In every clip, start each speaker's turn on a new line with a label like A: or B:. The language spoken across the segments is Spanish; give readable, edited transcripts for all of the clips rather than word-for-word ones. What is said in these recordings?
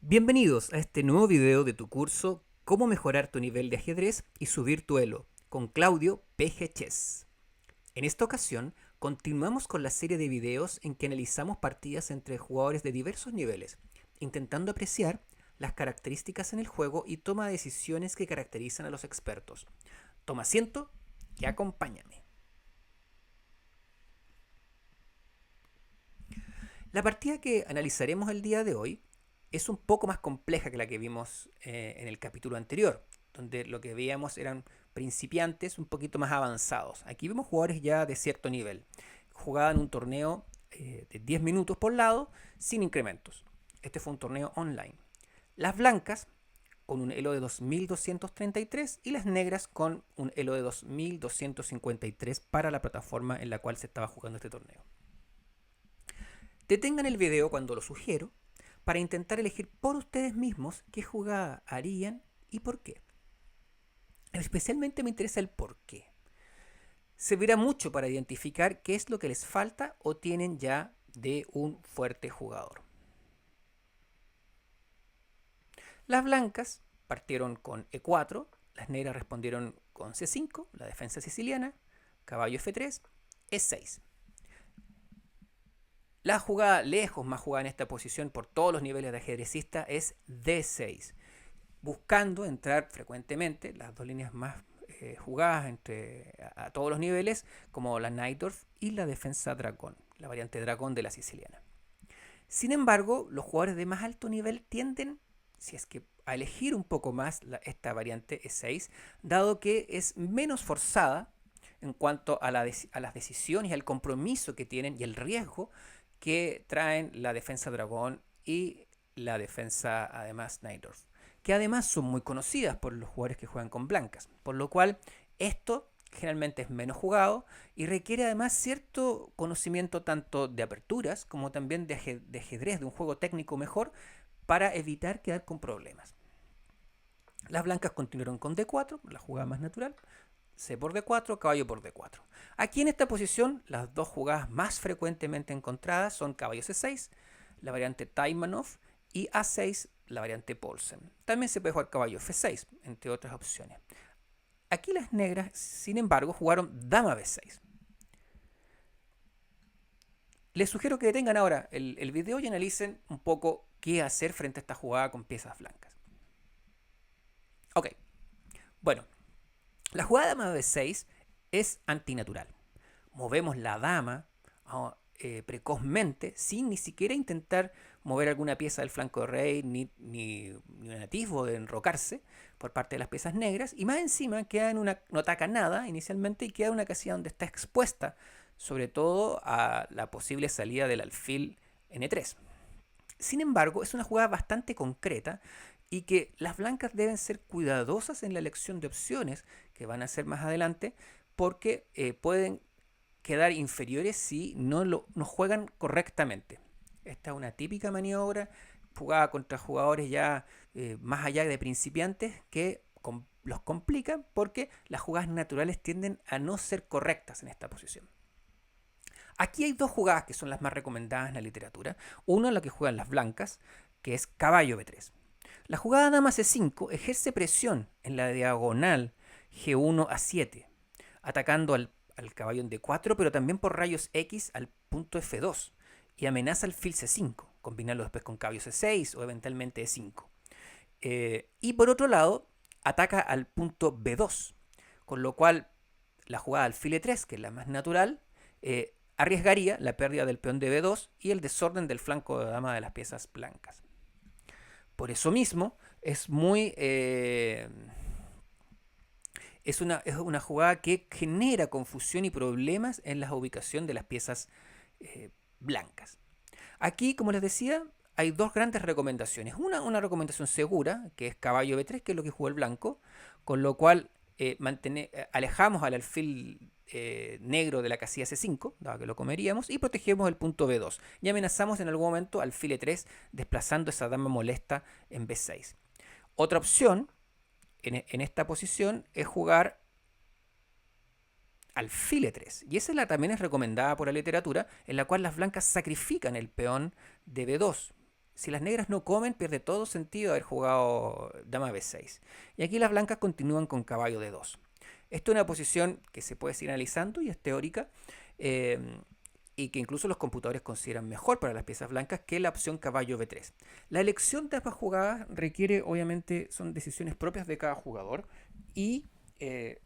A: Bienvenidos a este nuevo video de tu curso Cómo mejorar tu nivel de ajedrez y subir tu elo con Claudio PG Chess. En esta ocasión continuamos con la serie de videos en que analizamos partidas entre jugadores de diversos niveles, intentando apreciar las características en el juego y toma de decisiones que caracterizan a los expertos. Toma asiento y acompáñame. La partida que analizaremos el día de hoy es un poco más compleja que la que vimos en el capítulo anterior, donde lo que veíamos eran principiantes un poquito más avanzados. Aquí vemos jugadores ya de cierto nivel. Jugaban un torneo de 10 minutos por lado, sin incrementos. Este fue un torneo online. Las blancas con un elo de 2233 y las negras con un elo de 2253 para la plataforma en la cual se estaba jugando este torneo. Detengan el video cuando lo sugiero para intentar elegir por ustedes mismos qué jugada harían y por qué. Especialmente me interesa el por qué. Servirá mucho para identificar qué es lo que les falta o tienen ya de un fuerte jugador. Las blancas partieron con E4, las negras respondieron con C5, la defensa siciliana, caballo F3, E6. La jugada lejos más jugada en esta posición por todos los niveles de ajedrecista es D6, buscando entrar frecuentemente las dos líneas más jugadas a todos los niveles, como la Najdorf y la defensa dragón, la variante dragón de la siciliana. Sin embargo, los jugadores de más alto nivel tienden, si es que a elegir un poco más esta variante E6, dado que es menos forzada en cuanto a las decisiones y al compromiso que tienen y el riesgo que traen la defensa dragón y la defensa además Najdorf, que además son muy conocidas por los jugadores que juegan con blancas, por lo cual esto generalmente es menos jugado y requiere además cierto conocimiento tanto de aperturas como también de ajedrez, de un juego técnico mejor, para evitar quedar con problemas. Las blancas continuaron con D4, la jugada más natural, C por D4, caballo por D4. Aquí en esta posición, las dos jugadas más frecuentemente encontradas son caballo C6, la variante Taimanov, y A6, la variante Paulsen. También se puede jugar caballo F6, entre otras opciones. Aquí las negras, sin embargo, jugaron dama B6. Les sugiero que detengan ahora el video y analicen un poco qué hacer frente a esta jugada con piezas blancas. Ok, bueno, la jugada dama B6 es antinatural. Movemos la dama precozmente sin ni siquiera intentar mover alguna pieza del flanco de rey ni un atisbo de enrocarse por parte de las piezas negras, y más encima no ataca nada inicialmente y queda una casilla donde está expuesta sobre todo a la posible salida del alfil N3. Sin embargo, es una jugada bastante concreta y que las blancas deben ser cuidadosas en la elección de opciones que van a hacer más adelante, porque pueden quedar inferiores si no juegan correctamente. Esta es una típica maniobra jugada contra jugadores ya más allá de principiantes que los complican porque las jugadas naturales tienden a no ser correctas en esta posición. Aquí hay dos jugadas que son las más recomendadas en la literatura. Una es la que juegan las blancas, que es caballo B3. La jugada dama C5 ejerce presión en la diagonal G1 a 7, atacando al caballo en D4, pero también por rayos X al punto F2, y amenaza el fil C5, combinarlo después con caballo C6 o eventualmente E5. Y por otro lado, ataca al punto B2, con lo cual la jugada alfil E3, que es la más natural, arriesgaría la pérdida del peón de B2 y el desorden del flanco de dama de las piezas blancas. Por eso mismo es muy... es una jugada que genera confusión y problemas en la ubicación de las piezas blancas. Aquí, como les decía, hay dos grandes recomendaciones. Una recomendación segura, que es caballo B3, que es lo que jugó el blanco, con lo cual alejamos al alfil negro de la casilla C5, dado que lo comeríamos, y protegemos el punto B2. Y amenazamos en algún momento alfil E3, desplazando esa dama molesta en B6. Otra opción en esta posición es jugar alfil E3. Y esa también es recomendada por la literatura, en la cual las blancas sacrifican el peón de B2 Si las negras no comen, pierde todo sentido haber jugado dama b6. Y aquí las blancas continúan con caballo d2. Esto es una posición que se puede seguir analizando y es teórica, y que incluso los computadores consideran mejor para las piezas blancas que la opción caballo b3. La elección de ambas jugadas requiere, obviamente, son decisiones propias de cada jugador, y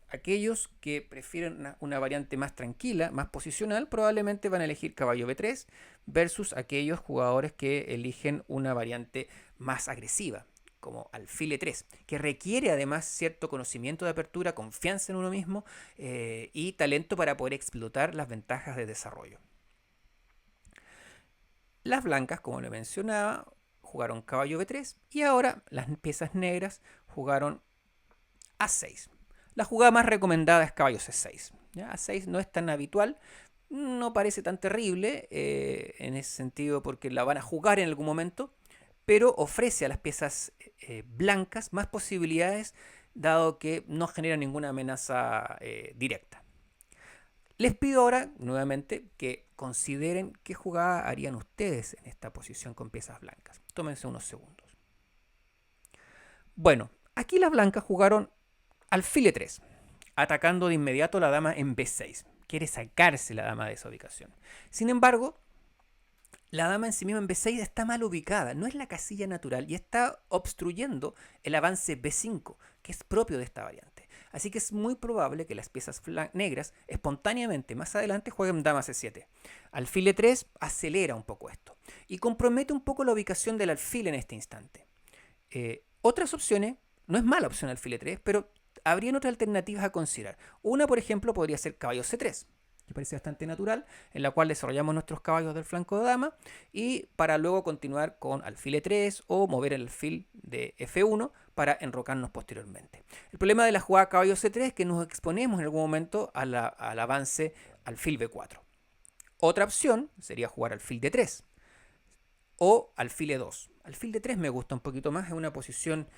A: aquellos que prefieren una variante más tranquila, más posicional, probablemente van a elegir caballo b3 versus aquellos jugadores que eligen una variante más agresiva, como alfil e3, que requiere además cierto conocimiento de apertura, confianza en uno mismo, y talento para poder explotar las ventajas de desarrollo. Las blancas, como le mencionaba, jugaron caballo b3 y ahora las piezas negras jugaron a6. La jugada más recomendada es caballo c6. ¿Ya? A6 no es tan habitual, no parece tan terrible en ese sentido porque la van a jugar en algún momento, pero ofrece a las piezas blancas más posibilidades dado que no genera ninguna amenaza directa. Les pido ahora nuevamente que consideren qué jugada harían ustedes en esta posición con piezas blancas. Tómense unos segundos. Bueno, aquí las blancas jugaron alfil e3, atacando de inmediato la dama en b6. Quiere sacarse la dama de esa ubicación. Sin embargo, la dama en sí misma en b6 está mal ubicada, no es la casilla natural y está obstruyendo el avance b5, que es propio de esta variante. Así que es muy probable que las piezas negras espontáneamente más adelante jueguen dama c7. Alfil e3 acelera un poco esto y compromete un poco la ubicación del alfil en este instante. Otras opciones, no es mala opción alfil e3, pero habrían otras alternativas a considerar. Una, por ejemplo, podría ser caballo c3, que parece bastante natural, en la cual desarrollamos nuestros caballos del flanco de dama y para luego continuar con alfil e3 o mover el alfil de f1 para enrocarnos posteriormente. El problema de la jugada caballo c3 es que nos exponemos en algún momento al avance alfil b4. Otra opción sería jugar alfil d3 o alfil e2. Alfil d3 me gusta un poquito más, es una posición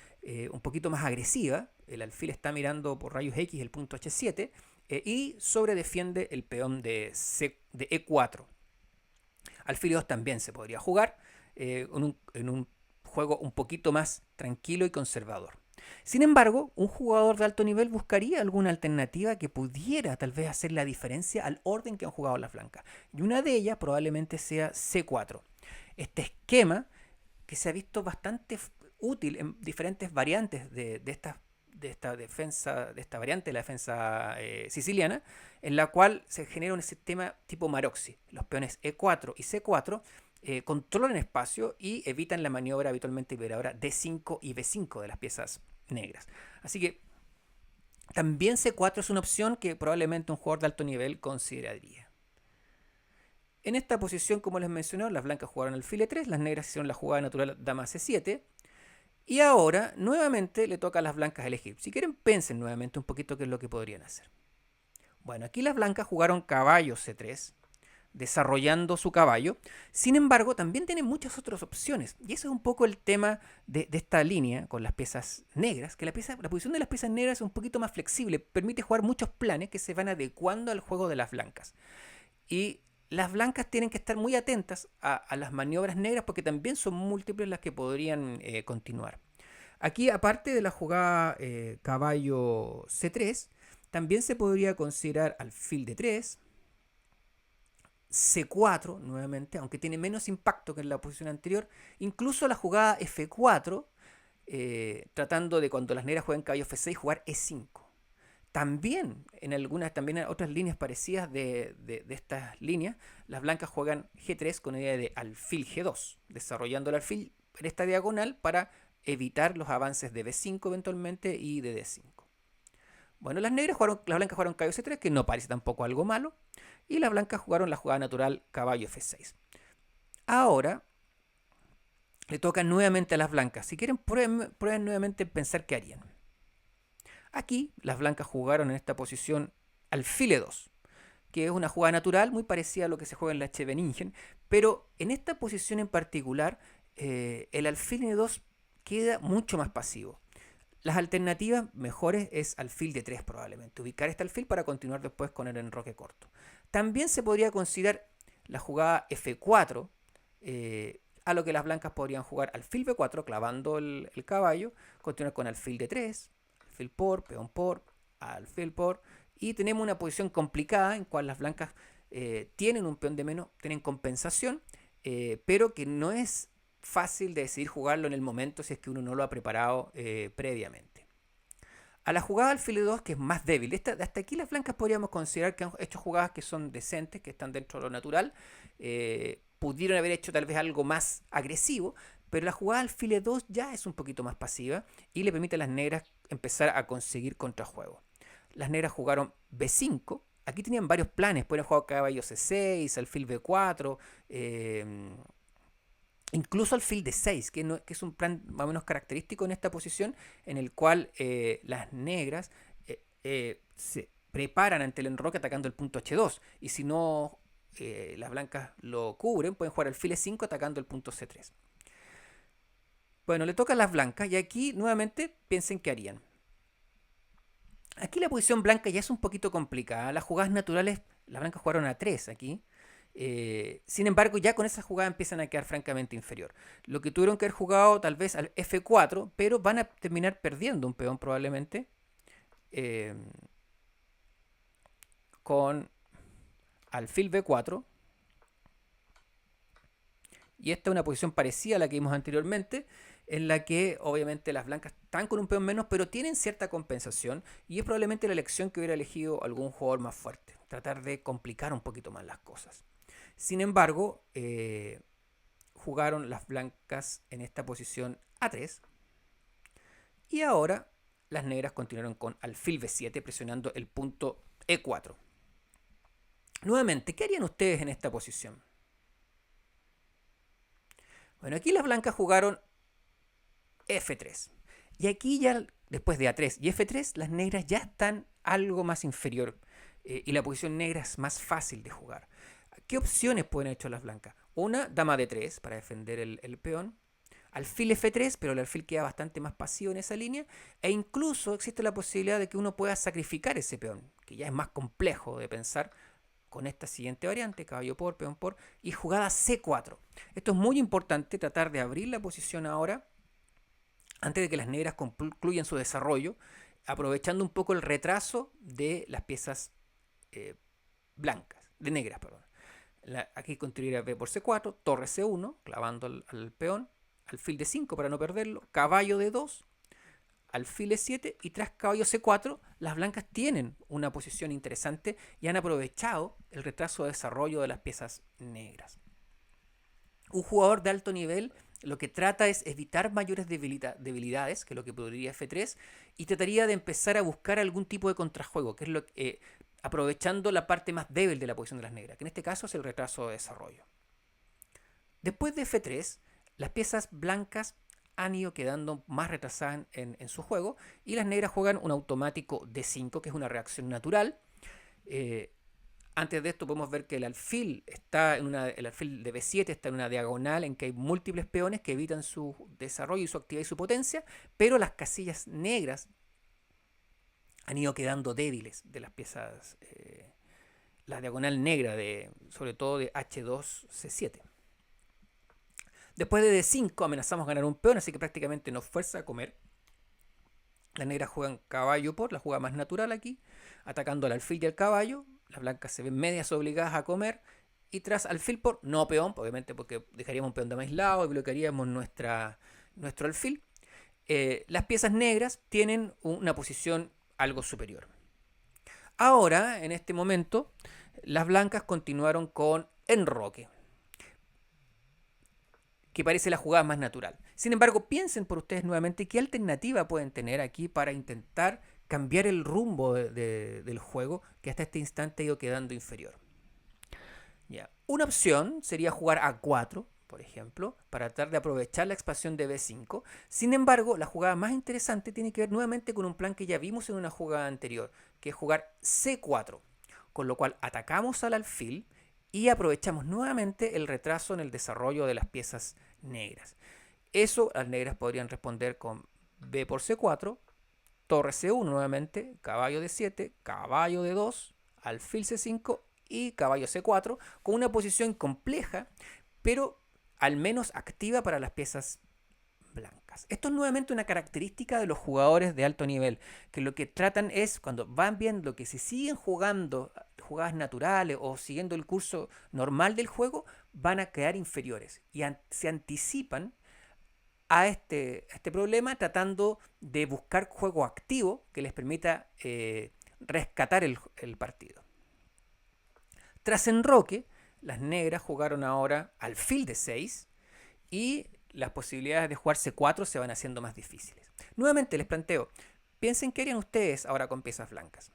A: un poquito más agresiva. El alfil está mirando por rayos X el punto h7 y sobredefiende el peón de e4. Alfil e2 también se podría jugar en un juego un poquito más tranquilo y conservador. Sin embargo, un jugador de alto nivel buscaría alguna alternativa que pudiera tal vez hacer la diferencia al orden que han jugado las blancas. Y una de ellas probablemente sea c4. Este esquema que se ha visto bastante útil en diferentes variantes de esta defensa, de esta variante de la defensa siciliana, en la cual se genera un sistema tipo Maroczy. Los peones E4 y C4 controlan espacio y evitan la maniobra habitualmente liberadora D5 y B5 de las piezas negras. Así que también C4 es una opción que probablemente un jugador de alto nivel consideraría. En esta posición, como les mencioné, las blancas jugaron alfil e3, las negras hicieron la jugada natural dama c7. Y ahora, nuevamente, le toca a las blancas elegir. Si quieren, pensen nuevamente un poquito qué es lo que podrían hacer. Bueno, aquí las blancas jugaron caballo c3, desarrollando su caballo. Sin embargo, también tienen muchas otras opciones. Y eso es un poco el tema de esta línea con las piezas negras, que la posición de las piezas negras es un poquito más flexible, permite jugar muchos planes que se van adecuando al juego de las blancas. Y las blancas tienen que estar muy atentas a las maniobras negras porque también son múltiples las que podrían continuar. Aquí, aparte de la jugada caballo c3, también se podría considerar alfil d3, c4 nuevamente, aunque tiene menos impacto que en la posición anterior, incluso la jugada f4, tratando de cuando las negras juegan caballo f6 jugar e5. También en otras líneas parecidas de estas líneas, las blancas juegan G3 con idea de alfil G2, desarrollando el alfil en esta diagonal para evitar los avances de B5 eventualmente y de D5. Bueno, las blancas jugaron caballo C3, que no parece tampoco algo malo, y las blancas jugaron la jugada natural caballo F6. Ahora le toca nuevamente a las blancas. Si quieren, prueben nuevamente pensar qué harían. Aquí las blancas jugaron en esta posición alfil e2, que es una jugada natural muy parecida a lo que se juega en la Scheveningen, pero en esta posición en particular el alfil e2 queda mucho más pasivo. Las alternativas mejores es alfil d3 probablemente, ubicar este alfil para continuar después con el enroque corto. También se podría considerar la jugada f4, a lo que las blancas podrían jugar alfil b4 clavando el caballo, continuar con alfil d3, alfil por, peón por, alfil por, y tenemos una posición complicada en cual las blancas tienen un peón de menos, tienen compensación, pero que no es fácil de decidir jugarlo en el momento si es que uno no lo ha preparado previamente. A la jugada alfil e2, que es más débil, hasta aquí las blancas podríamos considerar que han hecho jugadas que son decentes, que están dentro de lo natural. Pudieron haber hecho tal vez algo más agresivo, pero la jugada alfil e2 ya es un poquito más pasiva y le permite a las negras empezar a conseguir contrajuego. Las negras jugaron b5. Aquí tenían varios planes, pueden jugar caballo c6, alfil b4, incluso alfil d6, que es un plan más o menos característico en esta posición, en el cual las negras se preparan ante el enroque atacando el punto h2, y si no las blancas lo cubren, pueden jugar alfil e5 atacando el punto c3. Bueno, le toca a las blancas, y aquí nuevamente piensen qué harían. Aquí la posición blanca ya es un poquito complicada. Las jugadas naturales, las blancas jugaron a 3 aquí. Sin embargo, ya con esa jugada empiezan a quedar francamente inferior. Lo que tuvieron que haber jugado tal vez al f4, pero van a terminar perdiendo un peón probablemente. Con alfil b4. Y esta es una posición parecida a la que vimos anteriormente, en la que obviamente las blancas están con un peón menos, pero tienen cierta compensación, y es probablemente la elección que hubiera elegido algún jugador más fuerte, tratar de complicar un poquito más las cosas. Sin embargo, jugaron las blancas en esta posición a3, y ahora las negras continuaron con alfil b7 presionando el punto e4. Nuevamente, ¿qué harían ustedes en esta posición? Bueno, aquí las blancas jugaron f3. Y aquí ya, después de a3 y f3, las negras ya están algo más inferior. Y la posición negra es más fácil de jugar. ¿Qué opciones pueden haber hecho las blancas? Una, dama d3 para defender el peón. Alfil f3, pero el alfil queda bastante más pasivo en esa línea. E incluso existe la posibilidad de que uno pueda sacrificar ese peón, que ya es más complejo de pensar, con esta siguiente variante, caballo por, peón por, y jugada c4. Esto es muy importante, tratar de abrir la posición ahora, antes de que las negras concluyan su desarrollo, aprovechando un poco el retraso de las piezas blancas, de negras, perdón. Aquí construiría b por c4, torre c1, clavando al peón, alfil d5 para no perderlo, caballo d2, alfil e7, y tras caballo c4 las blancas tienen una posición interesante y han aprovechado el retraso de desarrollo de las piezas negras. Un jugador de alto nivel lo que trata es evitar mayores debilidades, que es lo que podría f3, y trataría de empezar a buscar algún tipo de contrajuego, que es lo aprovechando la parte más débil de la posición de las negras, que en este caso es el retraso de desarrollo. Después de f3, las piezas blancas han ido quedando más retrasadas en su juego, y las negras juegan un automático d5, que es una reacción natural. Antes de esto podemos ver que el alfil el alfil de b7 está en una diagonal en que hay múltiples peones que evitan su desarrollo y su actividad y su potencia, pero las casillas negras han ido quedando débiles de las piezas, la diagonal negra sobre todo de h2, c7. Después de d5 amenazamos ganar un peón, así que prácticamente nos fuerza a comer. Las negras juegan caballo por, la jugada más natural aquí, atacando al alfil y al caballo. Las blancas se ven medias obligadas a comer, y tras alfil por, no peón, obviamente porque dejaríamos un peón de más lado y bloquearíamos nuestro alfil. Las piezas negras tienen una posición algo superior. Ahora, en este momento, las blancas continuaron con enroque, que parece la jugada más natural. Sin embargo, piensen por ustedes nuevamente qué alternativa pueden tener aquí para intentar cambiar el rumbo del juego, que hasta este instante ha ido quedando inferior. Ya. Una opción sería jugar a4, por ejemplo, para tratar de aprovechar la expansión de b5. Sin embargo, la jugada más interesante tiene que ver nuevamente con un plan que ya vimos en una jugada anterior, que es jugar c4, con lo cual atacamos al alfil y aprovechamos nuevamente el retraso en el desarrollo de las piezas negras. Eso las negras podrían responder con b por c4, torre c1 nuevamente, caballo d7, caballo d2, alfil c5 y caballo c4, con una posición compleja, pero al menos activa para las piezas blancas. Esto es nuevamente una característica de los jugadores de alto nivel, que lo que tratan es, cuando van viendo que si siguen jugando jugadas naturales o siguiendo el curso normal del juego, van a quedar inferiores y se anticipan a este problema tratando de buscar juego activo que les permita rescatar el partido. Tras enroque, las negras jugaron ahora alfil de 6 y las posibilidades de jugar C4 se van haciendo más difíciles. Nuevamente les planteo, piensen qué harían ustedes ahora con piezas blancas.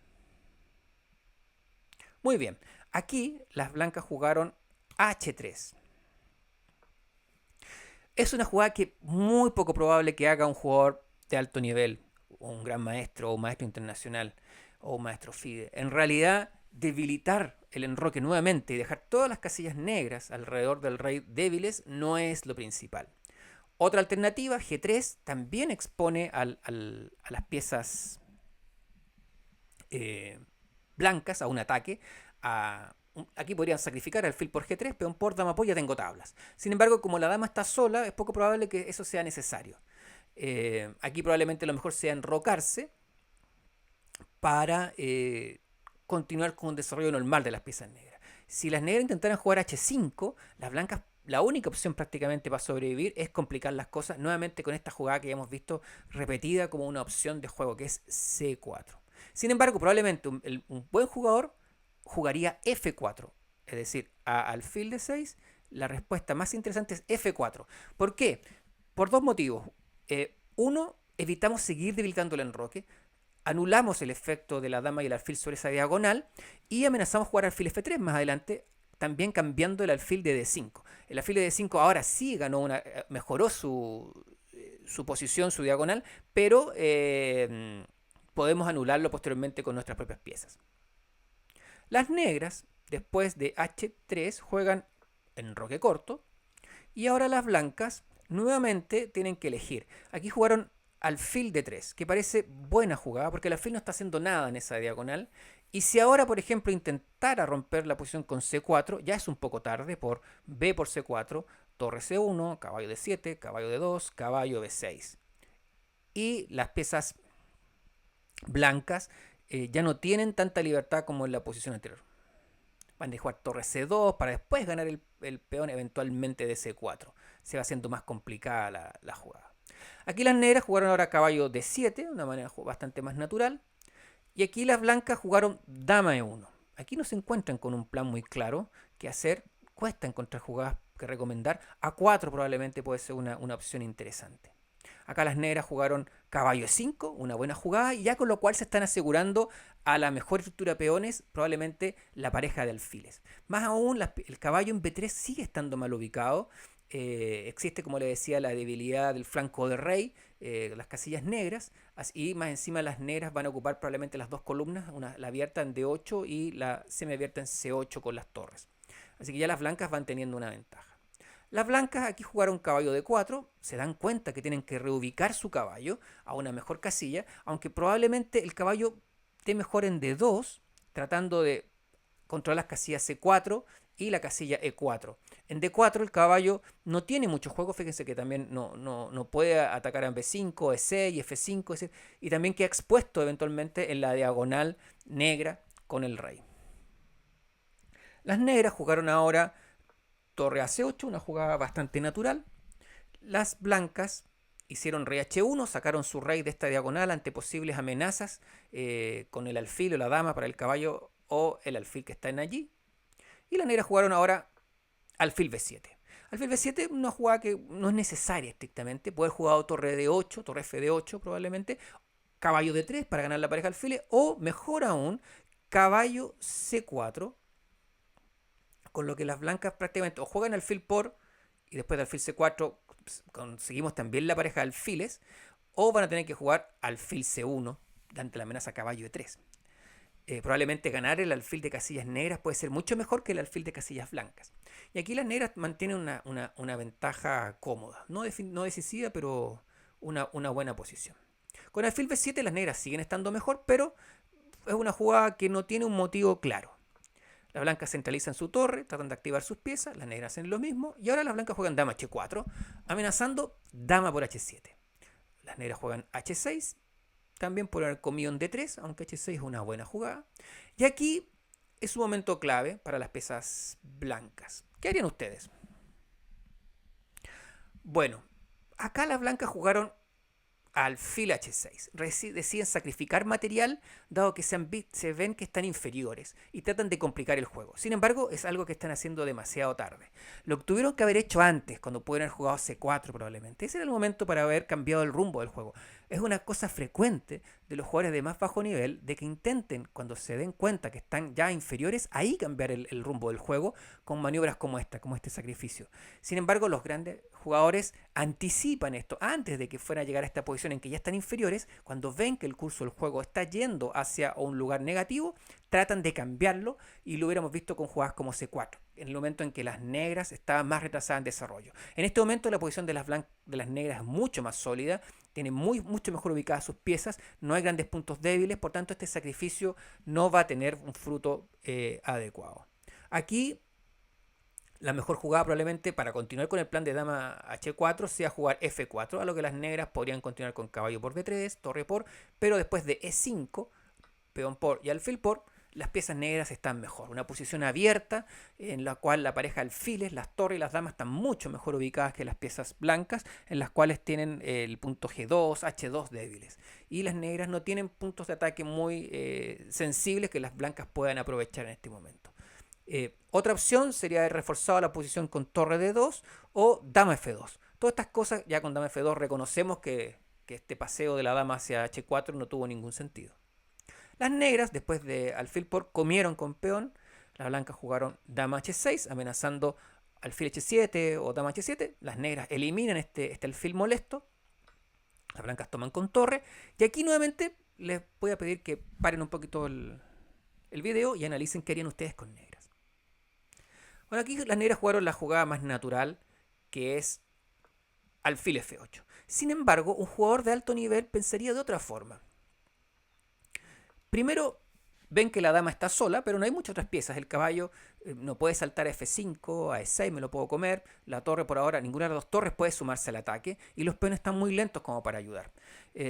A: Muy bien, aquí las blancas jugaron H3. Es una jugada que muy poco probable que haga un jugador de alto nivel, un gran maestro o un maestro internacional o un maestro FIDE. En realidad, debilitar el enroque nuevamente y dejar todas las casillas negras alrededor del rey débiles no es lo principal. Otra alternativa, G3, también expone a las piezas blancas a un ataque. Aquí podrían sacrificar alfil por G3, peón por dama por, ya tengo tablas. Sin embargo, como la dama está sola, es poco probable que eso sea necesario. Aquí probablemente lo mejor sea enrocarse para continuar con un desarrollo normal de las piezas negras. Si las negras intentaran jugar H5, las blancas, la única opción prácticamente para sobrevivir es complicar las cosas nuevamente con esta jugada que ya hemos visto repetida como una opción de juego, que es C4. Sin embargo, probablemente un buen jugador jugaría F4, es decir, a alfil de 6, la respuesta más interesante es F4. ¿Por qué? Por dos motivos. Uno, evitamos seguir debilitando el enroque, anulamos el efecto de la dama y el alfil sobre esa diagonal y amenazamos jugar alfil F3 más adelante, también cambiando el alfil de D5. El alfil de D5 ahora sí mejoró su posición, su diagonal, pero podemos anularlo posteriormente con nuestras propias piezas. Las negras, después de H3, juegan enroque corto. Y ahora las blancas nuevamente tienen que elegir. Aquí jugaron alfil de 3, que parece buena jugada porque el alfil no está haciendo nada en esa diagonal. Y si ahora, por ejemplo, intentara romper la posición con C4, ya es un poco tarde por B por C4, torre C1, caballo de 7, caballo de 2, caballo de 6. Y las piezas blancas ya no tienen tanta libertad como en la posición anterior. Van a jugar torre C2 para después ganar el peón eventualmente de C4. Se va haciendo más complicada la jugada. Aquí las negras jugaron ahora caballo D7, de una manera bastante más natural. Y aquí las blancas jugaron dama E1. Aquí no se encuentran con un plan muy claro que hacer. Cuesta encontrar jugadas que recomendar. A4 probablemente puede ser una opción interesante. Acá las negras jugaron caballo E5, una buena jugada, y ya con lo cual se están asegurando a la mejor estructura de peones, probablemente la pareja de alfiles. Más aún, el caballo en B3 sigue estando mal ubicado. Existe, como le decía, la debilidad del flanco de rey, las casillas negras, y más encima las negras van a ocupar probablemente las dos columnas, la abierta en D8 y la semiabierta en C8 con las torres. Así que ya las blancas van teniendo una ventaja. Las blancas aquí jugaron caballo de 4, se dan cuenta que tienen que reubicar su caballo a una mejor casilla, aunque probablemente el caballo esté mejor en D2, tratando de controlar las casillas C4 y la casilla E4. En D4 el caballo no tiene mucho juego, fíjense que también no puede atacar en B5, E6 y F5, y también queda expuesto eventualmente en la diagonal negra con el rey. Las negras jugaron ahora torre a C8, una jugada bastante natural. Las blancas hicieron rey H1, sacaron su rey de esta diagonal ante posibles amenazas con el alfil o la dama para el caballo o el alfil que está en allí. Y las negras jugaron ahora alfil B7. Alfil B7 es una jugada que no es necesaria estrictamente. Puede haber jugado torre D8, torre F D8 probablemente, caballo D3 para ganar la pareja de alfiles, o mejor aún, caballo C4, con lo que las blancas prácticamente o juegan alfil por y después de alfil C4 conseguimos también la pareja de alfiles, o van a tener que jugar alfil C1 ante la amenaza caballo E3. Probablemente ganar el alfil de casillas negras puede ser mucho mejor que el alfil de casillas blancas. Y aquí las negras mantienen una ventaja cómoda, no decisiva, pero una buena posición. Con alfil B7 las negras siguen estando mejor, pero es una jugada que no tiene un motivo claro. Las blancas centralizan su torre, tratan de activar sus piezas, las negras hacen lo mismo, y ahora las blancas juegan dama h4, amenazando dama por h7. Las negras juegan h6, también por el comido en d3, aunque h6 es una buena jugada. Y aquí es un momento clave para las piezas blancas. ¿Qué harían ustedes? Bueno, acá las blancas jugaron alfil h6. Deciden sacrificar material dado que se ven que están inferiores y tratan de complicar el juego. Sin embargo, es algo que están haciendo demasiado tarde. Lo tuvieron que haber hecho antes, cuando pudieran haber jugado c4 probablemente. Ese era el momento para haber cambiado el rumbo del juego. Es una cosa frecuente de los jugadores de más bajo nivel de que intenten, cuando se den cuenta que están ya inferiores, ahí cambiar el rumbo del juego con maniobras como esta, como este sacrificio. Sin embargo, los grandes jugadores anticipan esto antes de que fuera a llegar a esta posición en que ya están inferiores. Cuando ven que el curso del juego está yendo hacia un lugar negativo, tratan de cambiarlo, y lo hubiéramos visto con jugadas como c4, en el momento en que las negras estaban más retrasadas en desarrollo. En este momento la posición de las negras es mucho más sólida, tienen mucho mejor ubicadas sus piezas, no hay grandes puntos débiles, por tanto este sacrificio no va a tener un fruto adecuado. Aquí la mejor jugada probablemente para continuar con el plan de dama h4 sea jugar f4, a lo que las negras podrían continuar con caballo por d3, torre por, pero después de e5, peón por y alfil por, las piezas negras están mejor. Una posición abierta en la cual la pareja de alfiles, las torres y las damas están mucho mejor ubicadas que las piezas blancas, en las cuales tienen el punto G2, H2 débiles. Y las negras no tienen puntos de ataque muy sensibles que las blancas puedan aprovechar en este momento. Otra opción sería haber reforzado la posición con torre D2 o dama F2. Todas estas cosas, ya con dama F2 reconocemos que este paseo de la dama hacia H4 no tuvo ningún sentido. Las negras, después de alfil por, comieron con peón. Las blancas jugaron dama h6, amenazando alfil h7 o dama h7. Las negras eliminan este alfil molesto. Las blancas toman con torre. Y aquí nuevamente les voy a pedir que paren un poquito el video y analicen qué harían ustedes con negras. Bueno, aquí las negras jugaron la jugada más natural, que es alfil f8. Sin embargo, un jugador de alto nivel pensaría de otra forma. Primero, ven que la dama está sola, pero no hay muchas otras piezas. El caballo no puede saltar a F5, a E6, me lo puedo comer. La torre por ahora, ninguna de las dos torres puede sumarse al ataque. Y los peones están muy lentos como para ayudar.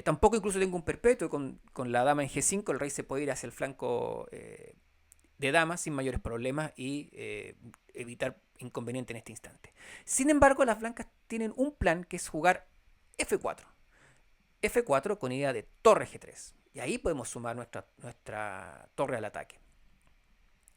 A: Tampoco incluso tengo un perpetuo. Con la dama en G5 el rey se puede ir hacia el flanco de dama sin mayores problemas y evitar inconveniente en este instante. Sin embargo, las blancas tienen un plan que es jugar F4. F4 con idea de torre G3. Y ahí podemos sumar nuestra torre al ataque.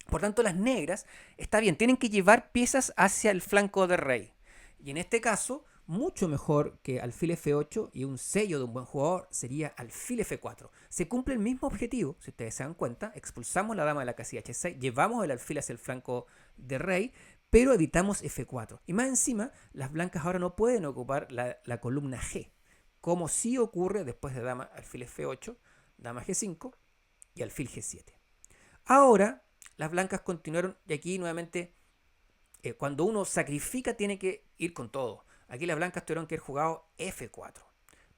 A: Por tanto, las negras, está bien, tienen que llevar piezas hacia el flanco del rey. Y en este caso, mucho mejor que alfil F8 y un sello de un buen jugador sería alfil F4. Se cumple el mismo objetivo, si ustedes se dan cuenta. Expulsamos la dama de la casilla H6, llevamos el alfil hacia el flanco del rey, pero evitamos F4. Y más encima, las blancas ahora no pueden ocupar la columna G, como sí ocurre después de dama alfil F8, dama G5 y alfil G7. Ahora las blancas continuaron, y aquí nuevamente cuando uno sacrifica tiene que ir con todo. Aquí las blancas tuvieron que haber jugado F4,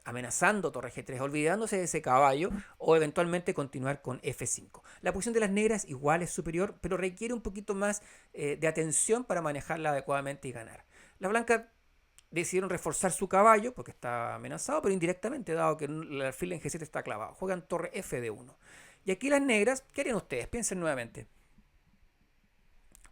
A: amenazando torre G3, olvidándose de ese caballo, o eventualmente continuar con F5. La posición de las negras igual es superior, pero requiere un poquito más de atención para manejarla adecuadamente y ganar. Las blancas decidieron reforzar su caballo porque está amenazado, pero indirectamente, dado que el alfil en G7 está clavado. Juegan torre F de 1. Y aquí las negras, ¿qué harían ustedes? Piensen nuevamente.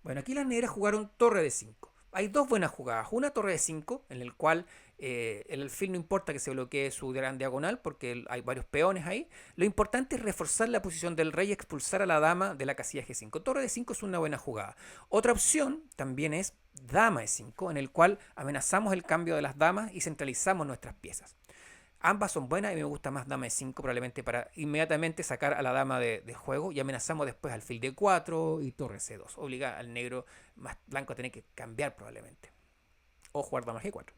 A: Bueno, aquí las negras jugaron torre de 5. Hay dos buenas jugadas. Una torre de 5, en el cual el alfil no importa que se bloquee su gran diagonal, porque hay varios peones ahí. Lo importante es reforzar la posición del rey y expulsar a la dama de la casilla G5. Torre de 5 es una buena jugada. Otra opción también es dama E5, en el cual amenazamos el cambio de las damas y centralizamos nuestras piezas. Ambas son buenas y me gusta más dama E5 probablemente para inmediatamente sacar a la dama de juego, y amenazamos después alfil D4 y torre C2. Obliga al negro más blanco a tener que cambiar probablemente. O jugar dama G4.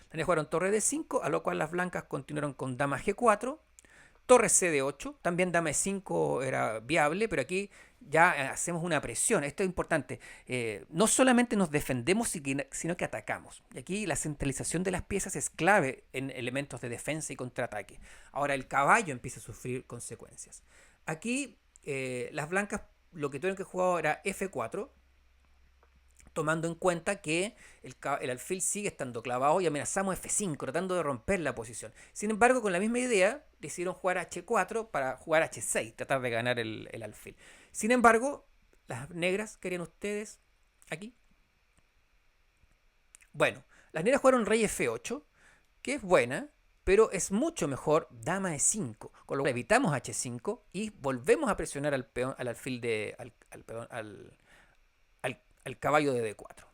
A: También jugaron torre D5, a lo cual las blancas continuaron con dama G4. Torre CD8, también dama E5 era viable, pero aquí ya hacemos una presión. Esto es importante. No solamente nos defendemos, sino que atacamos. Y aquí la centralización de las piezas es clave en elementos de defensa y contraataque. Ahora el caballo empieza a sufrir consecuencias. Aquí las blancas lo que tuvieron que jugar era F4, tomando en cuenta que el alfil sigue estando clavado y amenazamos F5, tratando de romper la posición. Sin embargo, con la misma idea, decidieron jugar H4 para jugar H6, tratar de ganar el alfil. Sin embargo, las negras, ¿qué harían ustedes aquí? Bueno, las negras jugaron rey F8, que es buena, pero es mucho mejor dama E5, con lo cual evitamos H5 y volvemos a presionar al peón, al alfil de, al caballo de D4.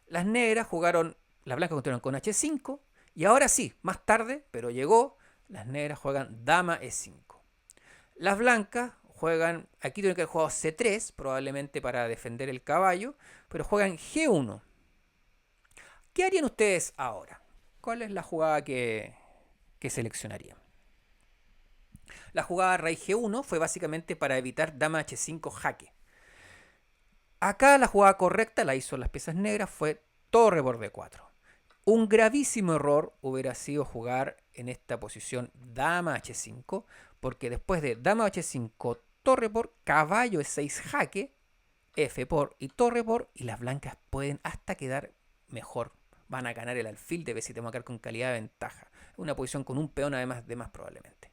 A: Las negras jugaron, las blancas continuaron con H5 y ahora sí, más tarde, pero llegó, las negras juegan dama E5. Las blancas juegan, aquí tienen que haber jugado C3, probablemente para defender el caballo, pero juegan G1. ¿Qué harían ustedes ahora? ¿Cuál es la jugada que seleccionarían? La jugada rey G1 fue básicamente para evitar dama H5 jaque. Acá la jugada correcta la hizo las piezas negras, fue torre por D4. Un gravísimo error hubiera sido jugar en esta posición dama H5, porque después de dama H5, torre por, caballo E6 jaque, F por y torre por, y las blancas pueden hasta quedar mejor. Van a ganar el alfil de B7, van a quedar con calidad de ventaja. Una posición con un peón además de más probablemente.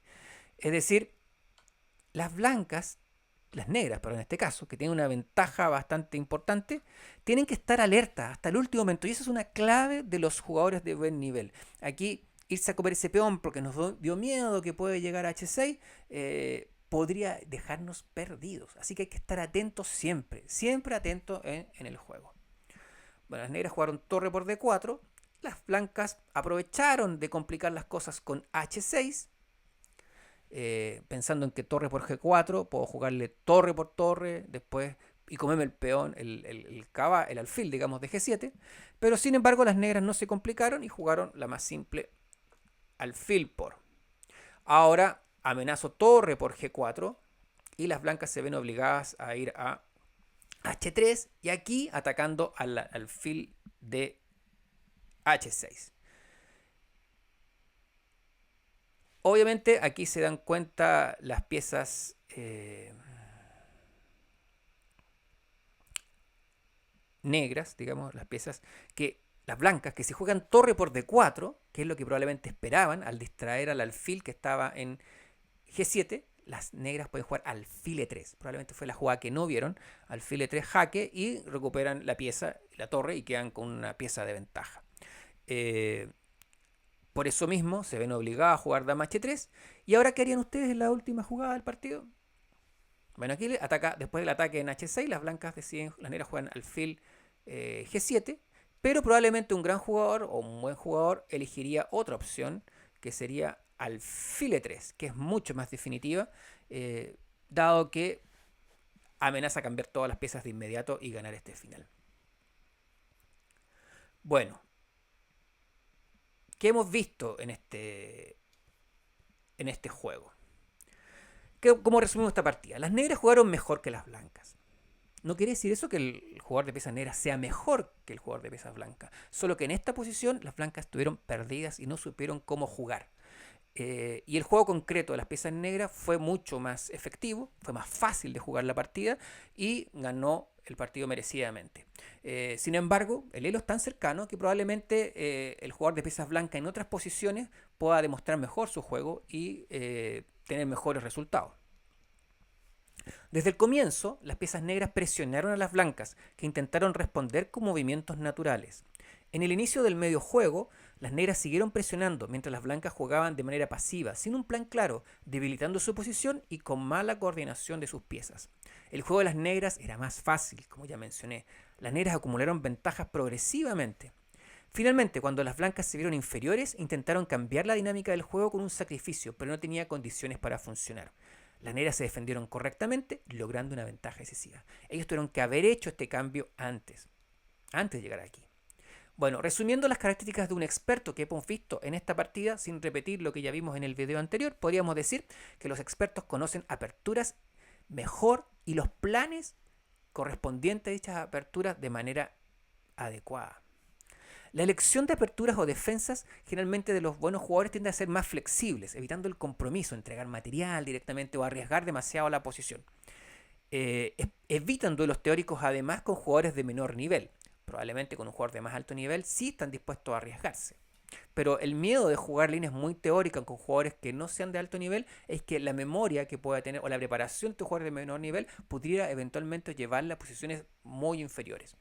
A: Es decir, las blancas, las negras, pero en este caso, que tienen una ventaja bastante importante, tienen que estar alertas hasta el último momento. Y esa es una clave de los jugadores de buen nivel. Aquí, irse a comer ese peón porque nos dio miedo que puede llegar a H6, podría dejarnos perdidos. Así que hay que estar atentos siempre, siempre atentos en el juego. Bueno, las negras jugaron torre por D4. Las blancas aprovecharon de complicar las cosas con H6. Pensando en que torre por G4, puedo jugarle torre por torre, después y comerme el peón, el alfil, digamos, de G7. Pero sin embargo, las negras no se complicaron y jugaron la más simple, alfil por. Ahora amenazo torre por G4 y las blancas se ven obligadas a ir a H3 y aquí atacando al alfil de H6. Obviamente aquí se dan cuenta las piezas negras, digamos, las piezas que las blancas que se juegan torre por D4, que es lo que probablemente esperaban al distraer al alfil que estaba en G7. Las negras pueden jugar alfil E3. Probablemente fue la jugada que no vieron. Alfil E3 jaque y recuperan la pieza, la torre y quedan con una pieza de ventaja. Por eso mismo se ven obligados a jugar dama H3. ¿Y ahora qué harían ustedes en la última jugada del partido? Bueno, aquí ataca, después del ataque en H6, las blancas deciden, las negras juegan alfil G7. Pero probablemente un gran jugador o un buen jugador elegiría otra opción que sería alfil E3, que es mucho más definitiva, dado que amenaza cambiar todas las piezas de inmediato y ganar este final. Bueno, ¿qué hemos visto en este juego? ¿Cómo resumimos esta partida? Las negras jugaron mejor que las blancas. No quiere decir eso que el jugador de piezas negras sea mejor que el jugador de piezas blancas. Solo que en esta posición las blancas estuvieron perdidas y no supieron cómo jugar. Y el juego concreto de las piezas negras fue mucho más efectivo, fue más fácil de jugar la partida y ganó el partido merecidamente. Sin embargo, el elo es tan cercano que probablemente el jugador de piezas blancas en otras posiciones pueda demostrar mejor su juego y tener mejores resultados. Desde el comienzo, las piezas negras presionaron a las blancas, que intentaron responder con movimientos naturales. En el inicio del medio juego, las negras siguieron presionando mientras las blancas jugaban de manera pasiva, sin un plan claro, debilitando su posición y con mala coordinación de sus piezas. El juego de las negras era más fácil, como ya mencioné. Las negras acumularon ventajas progresivamente. Finalmente, cuando las blancas se vieron inferiores, intentaron cambiar la dinámica del juego con un sacrificio, pero no tenía condiciones para funcionar. Las negras se defendieron correctamente, logrando una ventaja excesiva. Ellos tuvieron que haber hecho este cambio antes de llegar aquí. Bueno, resumiendo las características de un experto que hemos visto en esta partida, sin repetir lo que ya vimos en el video anterior, podríamos decir que los expertos conocen aperturas mejor y los planes correspondientes a dichas aperturas de manera adecuada. La elección de aperturas o defensas generalmente de los buenos jugadores tiende a ser más flexibles, evitando el compromiso, entregar material directamente o arriesgar demasiado la posición. evitan duelos teóricos además con jugadores de menor nivel. Probablemente con un jugador de más alto nivel sí están dispuestos a arriesgarse. Pero el miedo de jugar líneas muy teóricas con jugadores que no sean de alto nivel es que la memoria que pueda tener o la preparación de un jugador de menor nivel pudiera eventualmente llevarla a posiciones muy inferiores.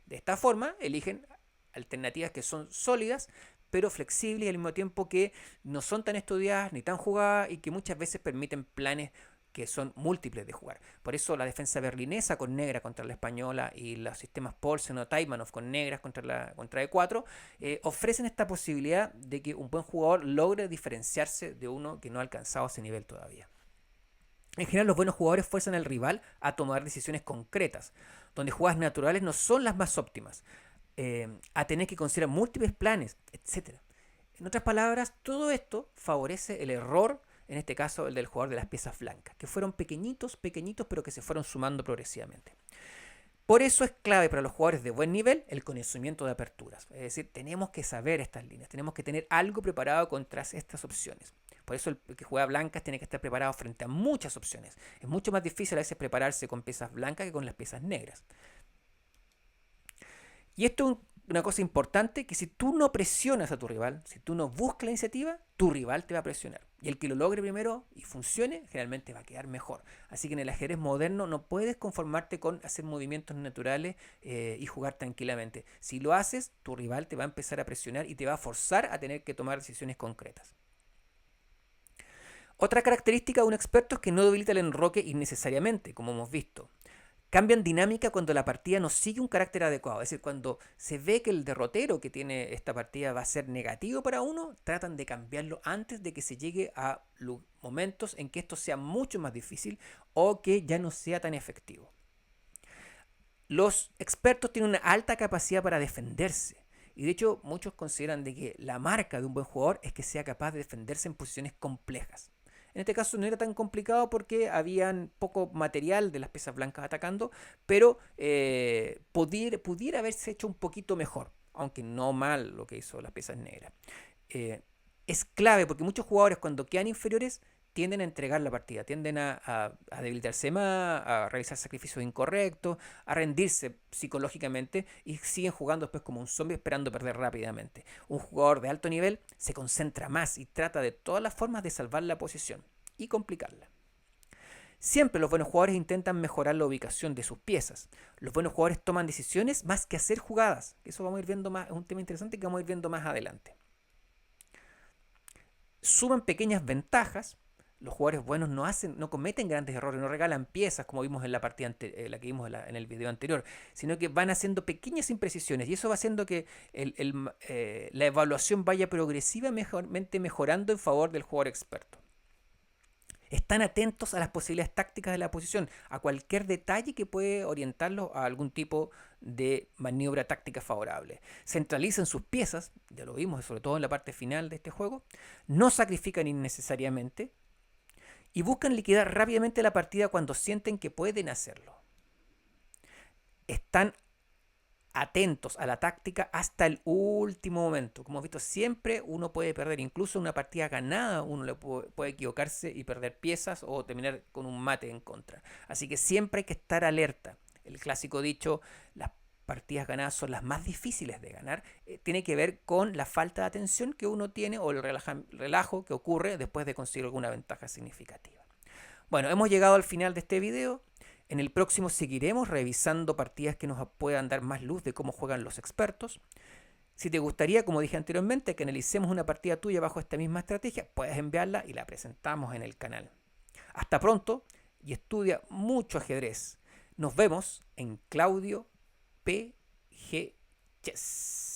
A: De esta forma eligen alternativas que son sólidas pero flexibles y al mismo tiempo que no son tan estudiadas ni tan jugadas y que muchas veces permiten planes que son múltiples de jugar. Por eso la defensa berlinesa con negra contra la española y los sistemas Paulsen o Taimanov con negras contra E4 ofrecen esta posibilidad de que un buen jugador logre diferenciarse de uno que no ha alcanzado ese nivel todavía. En general, los buenos jugadores fuerzan al rival a tomar decisiones concretas, donde jugadas naturales no son las más óptimas, a tener que considerar múltiples planes, etc. En otras palabras, todo esto favorece el error, en este caso el del jugador de las piezas blancas, que fueron pequeñitos, pero que se fueron sumando progresivamente. Por eso es clave para los jugadores de buen nivel el conocimiento de aperturas. Es decir, tenemos que saber estas líneas, tenemos que tener algo preparado contra estas opciones. Por eso el que juega blancas tiene que estar preparado frente a muchas opciones. Es mucho más difícil a veces prepararse con piezas blancas que con las piezas negras. Y esto es una cosa importante, que si tú no presionas a tu rival, si tú no buscas la iniciativa, tu rival te va a presionar. Y el que lo logre primero y funcione, generalmente va a quedar mejor. Así que en el ajedrez moderno no puedes conformarte con hacer movimientos naturales y jugar tranquilamente. Si lo haces, tu rival te va a empezar a presionar y te va a forzar a tener que tomar decisiones concretas. Otra característica de un experto es que no debilita el enroque innecesariamente, como hemos visto. Cambian dinámica cuando la partida no sigue un carácter adecuado. Es decir, cuando se ve que el derrotero que tiene esta partida va a ser negativo para uno, tratan de cambiarlo antes de que se llegue a momentos en que esto sea mucho más difícil o que ya no sea tan efectivo. Los expertos tienen una alta capacidad para defenderse. Y de hecho, muchos consideran de que la marca de un buen jugador es que sea capaz de defenderse en posiciones complejas. En este caso no era tan complicado porque habían poco material de las piezas blancas atacando, pero pudiera haberse hecho un poquito mejor, aunque no mal lo que hizo las piezas negras. Es clave porque muchos jugadores cuando quedan inferiores tienden a entregar la partida, tienden a debilitarse más, a realizar sacrificios incorrectos, a rendirse psicológicamente y siguen jugando después como un zombie esperando perder rápidamente. Un jugador de alto nivel se concentra más y trata de todas las formas de salvar la posición y complicarla. Siempre los buenos jugadores intentan mejorar la ubicación de sus piezas. Los buenos jugadores toman decisiones más que hacer jugadas. Eso vamos a ir viendo más, es un tema interesante que vamos a ir viendo más adelante. Suman pequeñas ventajas. Los jugadores buenos no cometen grandes errores, no regalan piezas como vimos en la partida la que vimos en el video anterior, sino que van haciendo pequeñas imprecisiones y eso va haciendo que la evaluación vaya progresivamente mejorando en favor del jugador experto. Están atentos a las posibilidades tácticas de la posición, a cualquier detalle que puede orientarlos a algún tipo de maniobra táctica favorable. Centralizan sus piezas, ya lo vimos, sobre todo en la parte final de este juego, no sacrifican innecesariamente, y buscan liquidar rápidamente la partida cuando sienten que pueden hacerlo. Están atentos a la táctica hasta el último momento. Como hemos visto, siempre uno puede perder, incluso una partida ganada, uno puede equivocarse y perder piezas o terminar con un mate en contra. Así que siempre hay que estar alerta. El clásico dicho, las partidas ganadas son las más difíciles de ganar, tiene que ver con la falta de atención que uno tiene o el relajo que ocurre después de conseguir alguna ventaja significativa. Bueno, hemos llegado al final de este video. En el próximo seguiremos revisando partidas que nos puedan dar más luz de cómo juegan los expertos. Si te gustaría, como dije anteriormente, que analicemos una partida tuya bajo esta misma estrategia, puedes enviarla y la presentamos en el canal. Hasta pronto y estudia mucho ajedrez. Nos vemos en Claudio PG Chess.